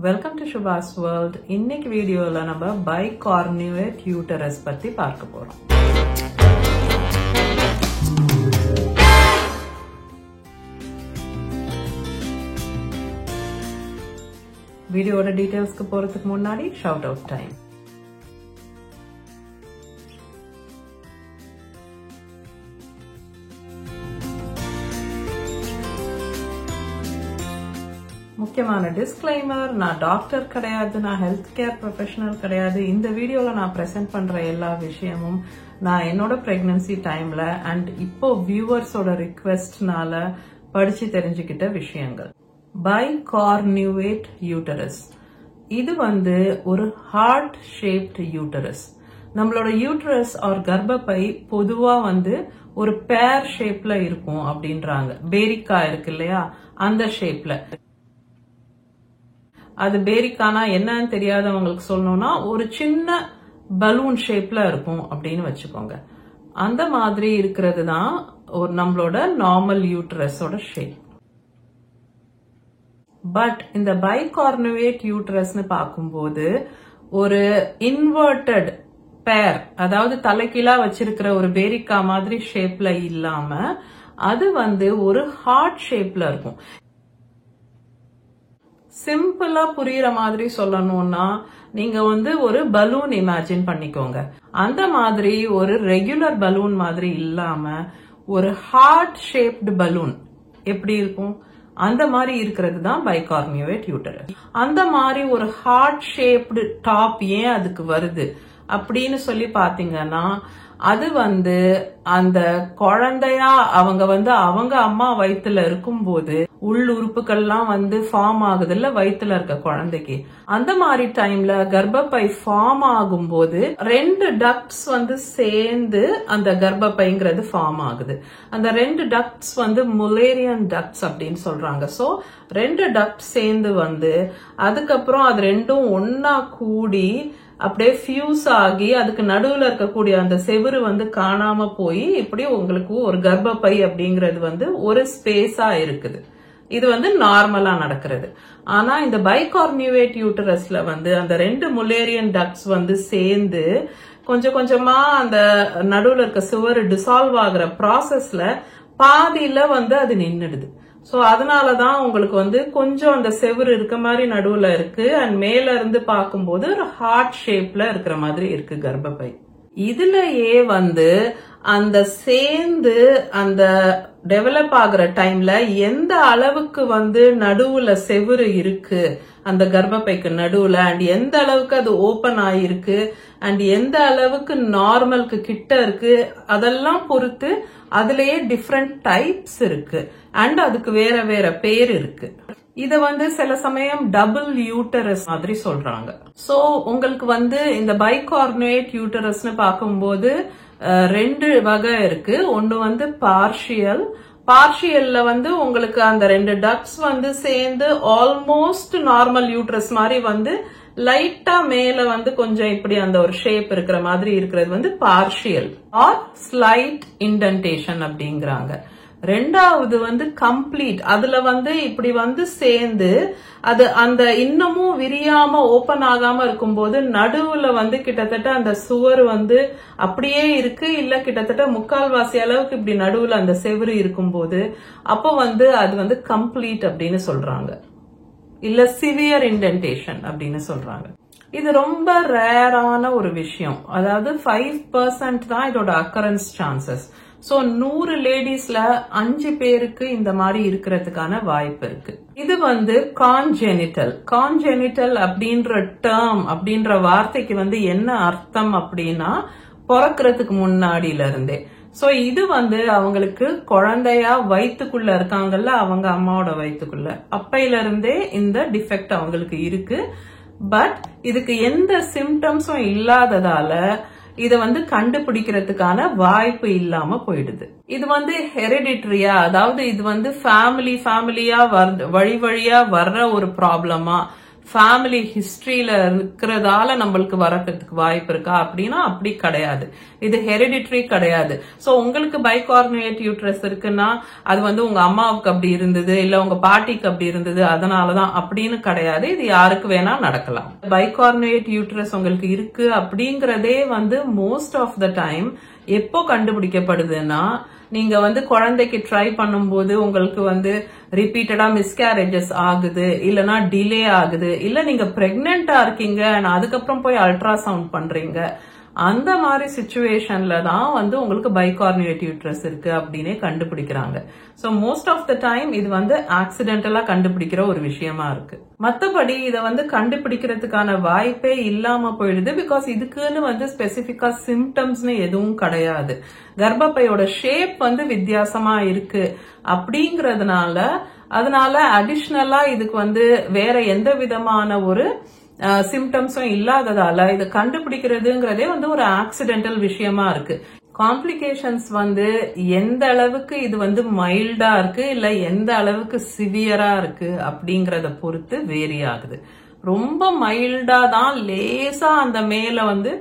Welcome to Subha's world. இன்னைக்கு வீடியோல நம்ம பைகார்னிவேட் யூட்டரஸ் பத்தி பார்க்க போறோம். வீடியோட டீடைல்ஸ்க்கு போறதுக்கு முன்னாடி ஷவுட் அவுட் டைம். முக்கியமான டிஸ்க்ளைமர், நான் டாக்டர் கிடையாது, நான் ஹெல்த் கேர் ப்ரொஃபஷனல் கிடையாது. இந்த வீடியோல நான் பிரசன்ட் பண்ற எல்லா விஷயமும் நான் என்னோட பிரெக்னன்சி டைம்ல அண்ட் இப்போ வியூவர்ஸோட ரிக்வெஸ்ட்னால படிச்சு தெரிஞ்சுக்கிட்ட விஷயங்கள். பைகார்னிவேட் யூட்டரஸ் இது ஒரு ஹார்ட் ஷேப்ட் யூட்டரஸ். நம்மளோட யூட்டரஸ் ஆர் கர்ப்பப்பை பொதுவா ஒரு பேர் ஷேப்ல இருக்கும் அப்படின்றாங்க. பேரிக்கா இருக்கு இல்லையா, அந்த ஷேப்ல. அது பேரிக்கானா என்னன்னு தெரியாதவங்களுக்கு சொல்லணும்னா ஒரு சின்ன பலூன் ஷேப்ல இருக்கும் அப்படின்னு வச்சுக்கோங்க. அந்த மாதிரி இருக்கிறது தான் நம்மளோட நார்மல் யூட்டரஸோட ஷேப். பட் இந்த பைகார்னிவேட் யூட்டரஸ்னு பார்க்கும்போது ஒரு இன்வெர்டட் பேர், அதாவது தலைகீழா வச்சிருக்கிற ஒரு பேரிக்கா மாதிரி ஷேப்ல இல்லாம அது ஒரு ஹார்ட் ஷேப்ல இருக்கும். சிம்பிளா புரியுற மாதிரி சொல்லணும்னா நீங்க ஒரு பலூன் இமேஜின் பண்ணிக்கோங்க. அந்த மாதிரி ஒரு ரெகுலர் பலூன் மாதிரி இல்லாம ஒரு ஹார்ட் ஷேப்டு பலூன் எப்படி இருக்கும், அந்த மாதிரி இருக்கிறது தான் பைகார்னிவேட் யூட்டரஸ். அந்த மாதிரி ஒரு ஹார்ட் ஷேப்டு டாப் ஏன் அதுக்கு வருது அப்படின்னு சொல்லி பாத்தீங்கன்னா, அது அந்த குழந்தையா அவங்க அவங்க அம்மா வயித்துல இருக்கும்போது உள் உறுப்புகள்லாம் ஃபார்ம் ஆகுது இல்ல வயித்துல இருக்க குழந்தைக்கு. அந்த மாதிரி டைம்ல கர்ப்பப்பை ஃபார்ம் ஆகும் போது ரெண்டு டக்ட்ஸ் சேர்ந்து அந்த கர்ப்பப்பைங்கிறது ஃபார்ம் ஆகுது. அந்த ரெண்டு டக்ட்ஸ் முலேரியன் டக்ட்ஸ் அப்படின்னு சொல்றாங்க. சோ ரெண்டு டக்ட் சேர்ந்து அதுக்கப்புறம் அது ரெண்டும் ஒன்னா கூடி அப்படியே ஃபியூஸ் ஆகி அதுக்கு நடுவுல இருக்கக்கூடிய அந்த செவுரு காணாம போய் இப்படி உங்களுக்கு ஒரு கர்ப்பப்பை அப்படிங்கிறது ஒரு ஸ்பேஸா இருக்குது. இது நார்மலா நடக்கிறது. ஆனா இந்த பைகார்னிவேட் யூட்டரஸ்ல அந்த ரெண்டு முலேரியன் டக்ட்ஸ் சேர்ந்து கொஞ்சம் கொஞ்சமா அந்த நடுவுல இருக்க சுவர் டிசால்வ் ஆகுற ப்ராசஸ்ல பாதியில அது நின்னுடுது. சோ அதனாலதான் உங்களுக்கு கொஞ்சம் அந்த செவுரு இருக்க மாதிரி நடுவுல இருக்கு அண்ட் மேல இருந்து பார்க்கும்போது ஒரு ஹார்ட் ஷேப்ல இருக்கிற மாதிரி இருக்கு கர்ப்பப்பை. இதுலயே அந்த சேர்ந்து அந்த டெவலப் ஆகுற டைம்ல எந்த அளவுக்கு நடுவுல செவுரு இருக்கு அந்த கர்ப்பப்பைக்கு நடுவுல அண்ட் எந்த அளவுக்கு அது ஓபன் ஆயிருக்கு அண்ட் எந்த அளவுக்கு நார்மலுக்கு கிட்ட இருக்கு அதெல்லாம் பொறுத்து அதுலயே டிஃப்ரெண்ட் டைப்ஸ் இருக்கு அண்ட் அதுக்கு வேற வேற பேர் இருக்கு. இத சில சமயம் டபுள் யூட்டரஸ் மாதிரி சொல்றாங்க. சோ உங்களுக்கு இந்த பைகார்னிவேட் யூட்டரஸ்னு பார்க்கும்போது ரெண்டு வகை இருக்கு. ஒன்னு பார்ஷியல். பார்ஷியல்ல உங்களுக்கு அந்த ரெண்டு டக்ட்ஸ் சேர்ந்து ஆல்மோஸ்ட் நார்மல் யூட்டரஸ் மாதிரி லைட்டா மேல கொஞ்சம் இப்படி அந்த ஒரு ஷேப் இருக்கிற மாதிரி இருக்கிறது பார்ஷியல் ஆர் ஸ்லைட் இண்டென்டேஷன் அப்படிங்கிறாங்க. ரெண்டாவது கம்ப்ளீட். அதுல இப்படி சேர்ந்து அது அந்த இன்னமும் விரியாம ஓபன் ஆகாம இருக்கும்போது நடுவுல கிட்டத்தட்ட அந்த சுவர் அப்படியே இருக்கு இல்ல கிட்டத்தட்ட முக்கால்வாசி அளவுக்கு இப்படி நடுவுல அந்த செவுரு இருக்கும்போது அப்போ அது கம்ப்ளீட் அப்படின்னு சொல்றாங்க. இல்ல சிவியர் இண்டென்டேஷன் அப்படின்னு சொல்றாங்க. இது ரொம்ப ரேரான ஒரு விஷயம். அதாவது 5% தான் இதோட அக்கரன்ஸ் சான்சஸ். சோ 100 லேடிஸ்ல 5 பேருக்கு இந்த மாதிரி இருக்கிறதுக்கான வாய்ப்பு இருக்கு. இது கான்ஜெனிட்டல். கான்ஜெனிட்டல் அப்படின்ற டேர்ம் அப்படின்ற வார்த்தைக்கு என்ன அர்த்தம் அப்படின்னா பிறக்கிறதுக்கு முன்னாடியில இருந்தே. சோ இது அவங்களுக்கு குழந்தையா வயிற்றுக்குள்ள இருக்காங்கல்ல, அவங்க அம்மாவோட வயிற்றுக்குள்ள அப்பையில இருந்தே இந்த டிஃபெக்ட் அவங்களுக்கு இருக்கு. பட் இதுக்கு எந்த சிம்டம்ஸும் இல்லாததால இத கண்டுபிடிக்கிறதுக்கான வாய்ப்பு இல்லாம போயிடுது. இது ஹெரிடிட்டரியா, அதாவது இது ஃபேமிலியா வழி வழியா வர்ற ஒரு ப்ராப்ளமா, ஃபேமிலி ஹிஸ்டரியில இருக்கிறதால நம்மளுக்கு வரக்கிறதுக்கு வாய்ப்பு இருக்கா அப்படின்னா அப்படி கிடையாது. இது ஹெரிடிட்டரி கிடையாது. சோ உங்களுக்கு பைகார்னியேட் யூட்ரஸ் இருக்குன்னா அது வந்து உங்க அம்மாவுக்கு அப்படி இருந்தது, இல்ல உங்க பாட்டிக்கு அப்படி இருந்தது அதனாலதான் அப்படின்னு கிடையாது. இது யாருக்கு வேணா நடக்கலாம். பைகார்னியேட் யூட்ரஸ் உங்களுக்கு இருக்கு அப்படிங்கறதே வந்து மோஸ்ட் ஆஃப் த டைம் எப்போ கண்டுபிடிக்கப்படுதுன்னா, நீங்க வந்து குழந்தைக்கு ட்ரை பண்ணும்போது உங்களுக்கு வந்து ரிப்பீட்டடா மிஸ்கேரேஜஸ் ஆகுது, இல்லனா டிலே ஆகுது, இல்ல நீங்க பிரெக்னெண்டா இருக்கீங்க அதுக்கப்புறம் போய் அல்ட்ராசவுண்ட் பண்றீங்க, அந்த மாதிரி சிச்சுவேஷன்ல தான் வந்து உங்களுக்கு பைகார்னியேட் யூட்ரஸ் இருக்கு அப்படின்னே கண்டுபிடிக்கிறாங்க. So most of the time இது வந்து ஆக்சிடென்டலா கண்டுபிடிக்கிற ஒரு விஷயமா இருக்கு. மத்தபடி இதை வந்து கண்டுபிடிக்கிறதுக்கான வாய்ப்பே இல்லாம போயிடுது. பிகாஸ் இதுக்குன்னு வந்து ஸ்பெசிபிக்கா சிம்டம்ஸ்னு எதுவும் கிடையாது. கர்ப்பப்பையோட ஷேப் வந்து வித்தியாசமா இருக்கு அதனால அடிஷ்னலா இதுக்கு வந்து வேற எந்த விதமான ஒரு சிம்டம்ஸும் இல்லாததால இதை கண்டுபிடிக்கிறதுங்கிறதே வந்து ஒரு ஆக்சிடென்டல் விஷயமா இருக்கு. காம்ப்ளிகேஷன்ஸ் வந்து எந்த அளவுக்கு இது வந்து மைல்டா இருக்கு இல்ல எந்த அளவுக்கு சிவியரா இருக்கு அப்படிங்கறத பொறுத்து வேரி ஆகுது. ரொம்ப மைல்டா தான், லேசா அந்த மேல வந்து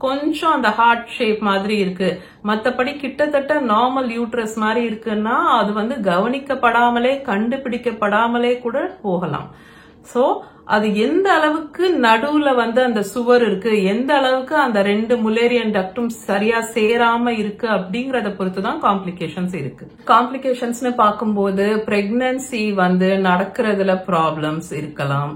கொஞ்சம் அந்த ஹார்ட் ஷேப் மாதிரி இருக்கு, மத்தபடி கிட்டத்தட்ட நார்மல் யூட்ரஸ் மாதிரி இருக்குன்னா அது வந்து கவனிக்கப்படாமலே கண்டுபிடிக்கப்படாமலே கூட போகலாம். சோ அது எந்த அளவுக்கு நடுவுல வந்து அந்த சுவர் இருக்கு, எந்த அளவுக்கு அந்த 2 முலேரியன் டக்டும் சரியா சேராம இருக்கு அப்படிங்கறத பொறுத்துதான் காம்ப்ளிகேஷன்ஸ் இருக்கு. காம்ப்ளிகேஷன்ஸ்னு பார்க்கும்போது பிரெக்னன்சி வந்து நடக்கிறதுல ப்ராப்ளம்ஸ் இருக்கலாம்,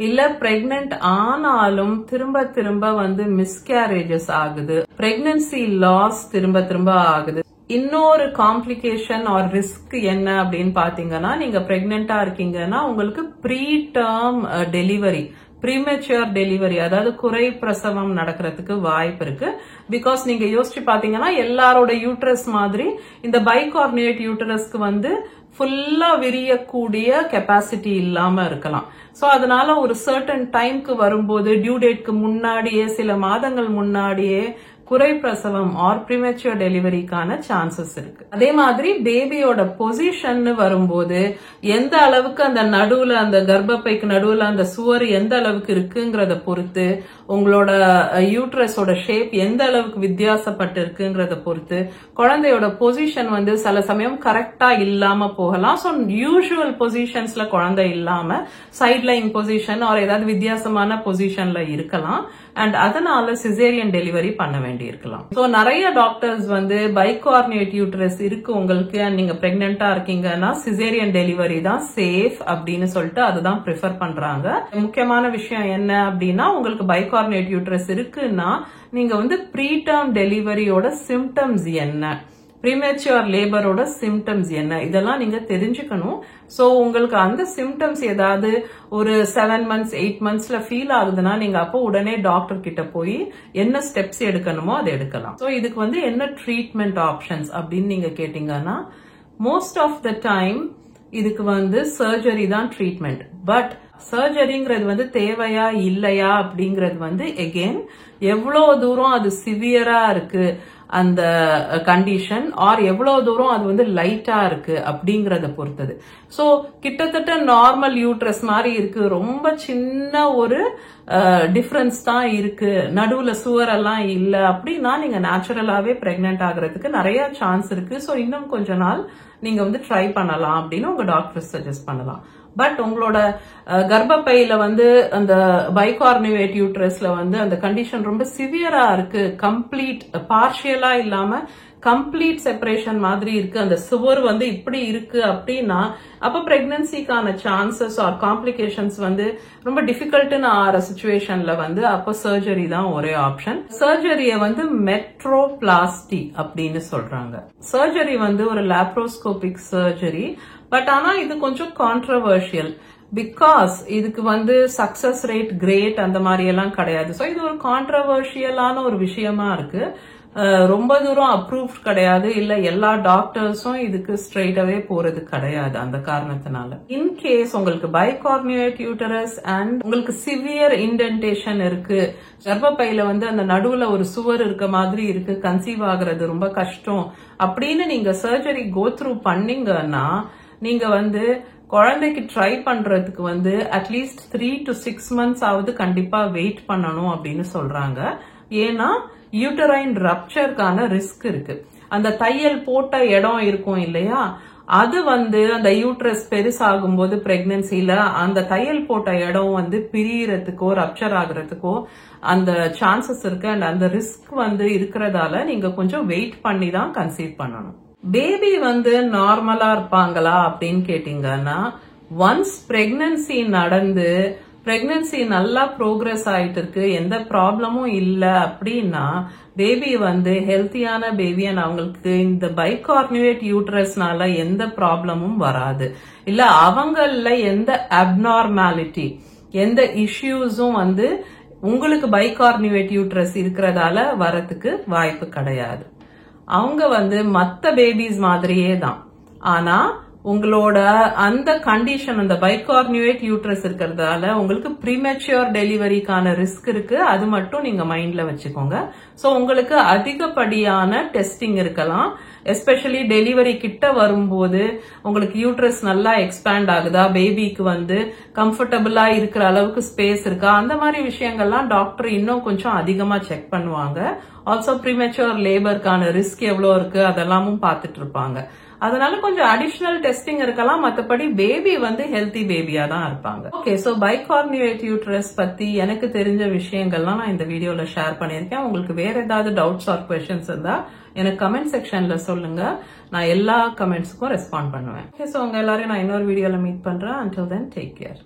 இல்ல பிரெக்னன்ட் ஆனாலும் திரும்ப திரும்ப வந்து மிஸ்கேரேஜஸ் ஆகுது, பிரெக்னன்சி லாஸ் திரும்ப திரும்ப ஆகுது. இன்னொரு காம்ப்ளிகேஷன் ஆர் ரிஸ்க் என்ன அப்படின்னு பாத்தீங்கன்னா, நீங்க பிரெக்னெண்டா இருக்கீங்கன்னா உங்களுக்கு preterm delivery, premature delivery, அதாவது குறை பிரசவம் நடக்கிறதுக்கு வாய்ப்பு இருக்கு. பிகாஸ் நீங்க யோசிச்சு பாத்தீங்கன்னா எல்லாரோட யூட்ரஸ் மாதிரி இந்த பைகார்னியேட் யூட்ரஸ்க்கு வந்து ஃபுல்லா விரியக்கூடிய கெப்பாசிட்டி இல்லாம இருக்கலாம். சோ அதனால ஒரு சர்டன் டைம்க்கு வரும்போது டியூ டேட்க்கு முன்னாடியே சில மாதங்கள் முன்னாடியே குறை பிரசவம் ஆர் ப்ரீமெச்சூர் டெலிவரிக்கான சான்சஸ் இருக்கு. அதே மாதிரி பேபியோட பொசிஷன் வரும்போது எந்த அளவுக்கு அந்த நடுவுல அந்த கர்ப்பப்பைக்கு நடுவுல அந்த சுவர் எந்த அளவுக்கு இருக்குங்கிறத பொறுத்து, உங்களோட யூட்ரஸோட ஷேப் எந்த அளவுக்கு வித்தியாசப்பட்டு இருக்குங்கிறத பொறுத்து குழந்தையோட பொசிஷன் வந்து சில சமயம் கரெக்டா இல்லாம போகலாம். சோ யூசுவல் பொசிஷன்ஸ்ல குழந்தை இல்லாம சைட் லைன் பொசிஷன் ஆர் ஏதாவது வித்தியாசமான பொசிஷன்ல இருக்கலாம். அண்ட் அதனால சிசேரியன் டெலிவரி பண்ண வேண்டி இருக்கலாம். சோ நிறைய டாக்டர்ஸ் வந்து பைகார்னியேட் யூட்ரஸ் இருக்கு உங்களுக்கு அண்ட் நீங்க பிரெக்னெண்டா இருக்கீங்கன்னா சிசேரியன் டெலிவரி தான் சேஃப் அப்படின்னு சொல்லிட்டு அதுதான் ப்ரிஃபர் பண்றாங்க. முக்கியமான விஷயம் என்ன அப்படின்னா, உங்களுக்கு பைகார்னியேட் யூட்ரஸ் இருக்குன்னா நீங்க வந்து ப்ரீடேர்ம் டெலிவரியோட சிம்டம்ஸ் என்ன, ப்ரீமெச்சூர் லேபரோட சிம்டம்ஸ் என்ன, இதெல்லாம் நீங்க தெரிஞ்சுக்கணும். சோ உங்களுக்கு அந்த சிம்டம்ஸ் ஏதாவது ஒரு 7 months 8 monthsல ஃபீல் ஆகுதுன்னா நீங்க அப்போ உடனே டாக்டர் கிட்ட போய் என்ன ஸ்டெப்ஸ் எடுக்கணுமோ அதை எடுக்கலாம். சோ இதுக்கு வந்து என்ன ட்ரீட்மெண்ட் ஆப்ஷன்ஸ் அப்படின்னு நீங்க கேட்டீங்கன்னா, மோஸ்ட் ஆஃப் த டைம் இதுக்கு வந்து சர்ஜரி தான் ட்ரீட்மெண்ட். பட் சர்ஜரிங்கிறது வந்து தேவையா இல்லையா அப்படிங்கறது வந்து எகெயின் எவ்வளவு தூரம் அது சிவியரா இருக்கு அந்த கண்டிஷன் ஆர் எவ்வளவு தூரம் அது வந்து லைட்டா இருக்கு அப்படிங்கறத பொறுத்தது. சோ கிட்டத்தட்ட நார்மல் யூட்ரஸ் மாதிரி இருக்கு, ரொம்ப சின்ன ஒரு டிஃபரன்ஸ் தான் இருக்கு, நடுவுல சுவரெல்லாம் இல்ல அப்படின்னா நீங்க நேச்சுரலாவே பிரெக்னென்ட் ஆகிறதுக்கு நிறைய சான்ஸ் இருக்கு. சோ இன்னும் கொஞ்ச நாள் நீங்க வந்து ட்ரை பண்ணலாம் அப்படின்னு உங்க டாக்டர் சஜஸ்ட் பண்ணலாம். பட் உங்களோட கர்ப்பப்பையில வந்து அந்த பைகார்னிவேட் யூட்ரஸ்ல வந்து அந்த கண்டிஷன் ரொம்ப சிவியரா இருக்கு, கம்ப்ளீட் பார்ஷியலா இல்லாம கம்ப்ளீட் செப்பரேஷன் மாதிரி இருக்கு, அந்த சுவர் வந்து இப்படி இருக்கு அப்படின்னா அப்ப பிரெக்னன்சிக்கான சான்சஸ் ஆர் காம்ப்ளிகேஷன்ஸ் வந்து ரொம்ப டிஃபிகல்ட்னு ஆற சிச்சுவேஷன்ல வந்து அப்ப சர்ஜரி தான் ஒரே ஆப்ஷன். சர்ஜரிய வந்து மெட்ரோபிளாஸ்டி அப்படின்னு சொல்றாங்க. சர்ஜரி வந்து ஒரு லாப்ரோஸ்கோபிக் சர்ஜரி. பட் ஆனா இது கொஞ்சம் கான்ட்ரவர்ஷியல். பிகாஸ் இதுக்கு வந்து சக்சஸ் ரேட் கிரேட் அந்த மாதிரி எல்லாம் கிடையாது. சோ இது ஒரு கான்ட்ரவர்ஷியலான ஒரு விஷயமா இருக்கு. ரொம்ப தூரம் அப்ரூவ் கிடையாது, இல்ல எல்லா டாக்டர்ஸும் இதுக்கு ஸ்ட்ரெயிட்டாவே போறது கிடையாது. அந்த காரணத்தினால இன்கேஸ் உங்களுக்கு பைகார்னிவேட் யூட்டரஸ் அண்ட் உங்களுக்கு சிவியர் இன்டென்டேஷன் இருக்கு, கர்ப்பப்பையில வந்து அந்த நடுவுல ஒரு சுவர் இருக்க மாதிரி இருக்கு, கன்சீவ் ஆகுறது ரொம்ப கஷ்டம் அப்படின்னு நீங்க சர்ஜரி கோ த்ரூ பண்ணீங்கன்னா நீங்க வந்து குழந்தைக்கு ட்ரை பண்றதுக்கு வந்து அட்லீஸ்ட் 3 to 6 months ஆவது கண்டிப்பா வெயிட் பண்ணணும் அப்படின்னு சொல்றாங்க. ஏன்னா யூட்டரைன் ரப்சர்க்கான ரிஸ்க் இருக்கு. அந்த தையல் போட்ட இடம் இருக்கும் இல்லையா, அது வந்து அந்த யூட்ரஸ் பெருசாகும் போது பிரெக்னன்சில அந்த தையல் போட்ட இடம் வந்து பிரியறதுக்கோ ரப்சர் ஆகுறதுக்கோ அந்த சான்சஸ் இருக்கு. அண்ட் அந்த ரிஸ்க் வந்து இருக்கிறதால நீங்க கொஞ்சம் வெயிட் பண்ணி தான் கன்சீவ் பண்ணணும். பேபி வந்து நார்மலா இருப்பாங்களா அப்படின்னு கேட்டீங்கன்னா, ஒன்ஸ் பிரெக்னன்சி நடந்து பிரெக்னன்சி நல்லா ப்ரோக்ரஸ் ஆயிட்டு இருக்கு, எந்த ப்ராப்ளமும் இல்ல அப்படின்னா பேபி வந்து ஹெல்த்தியான பேபி அண்ட் அவங்களுக்கு இந்த பைகார்னிவேட் யூட்ரஸ்னால எந்த ப்ராப்ளமும் வராது. இல்ல அவங்கள எந்த அப்நார்மாலிட்டி எந்த இஷ்யூஸும் வந்து உங்களுக்கு பைகார்னிவேட் யூட்ரஸ் இருக்கிறதால வரதுக்கு வாய்ப்பு கிடையாது. அவங்க வந்து மத்த பேபிஸ் மாதிரியே தான். ஆனா உங்களோட அந்த கண்டிஷன் அந்த பைகார்னிவேட் யூட்ரஸ் இருக்கிறதால உங்களுக்கு ப்ரீமெச்சூர் டெலிவரிக்கான ரிஸ்க் இருக்கு. அது மட்டும் நீங்க மைண்ட்ல வச்சுக்கோங்க. சோ உங்களுக்கு அதிகப்படியான டெஸ்டிங் இருக்கலாம். எஸ்பெஷலி டெலிவரி கிட்ட வரும்போது உங்களுக்கு யூட்ரஸ் நல்லா எக்ஸ்பேண்ட் ஆகுதா, பேபிக்கு வந்து கம்ஃபர்டபுளா இருக்கிற அளவுக்கு ஸ்பேஸ் இருக்கா, அந்த மாதிரி விஷயங்கள்லாம் டாக்டர் இன்னும் கொஞ்சம் அதிகமா செக் பண்ணுவாங்க. ஆல்சோ ப்ரீமெச்சூர் லேபருக்கான ரிஸ்க் எவ்வளவு இருக்கு அதெல்லாமும் பார்த்துட்டு இருப்பாங்க. அதனால கொஞ்சம் அடிஷனல் டெஸ்டிங் இருக்கலாம். மத்தபடி பேபி வந்து ஹெல்த்தி பேபியா தான் இருப்பாங்க. ஓகே, சோ பைகார்னிவேட் யூட்ரஸ் பத்தி எனக்கு தெரிஞ்ச விஷயங்கள்லாம் நான் இந்த வீடியோல ஷேர் பண்ணிருக்கேன். உங்களுக்கு வேற ஏதாவது டவுட்ஸ் ஆர் क्वेश्चंस இருந்தா எனக்கு கமெண்ட் செக்ஷன்ல சொல்லுங்க. நான் எல்லா கமெண்ட்ஸ்க்கும் ரெஸ்பாண்ட் பண்ணுவேன். ஓகே, சோ உங்க எல்லாரையும் நான் இன்னொரு வீடியோல மீட் பண்றேன். until then take care.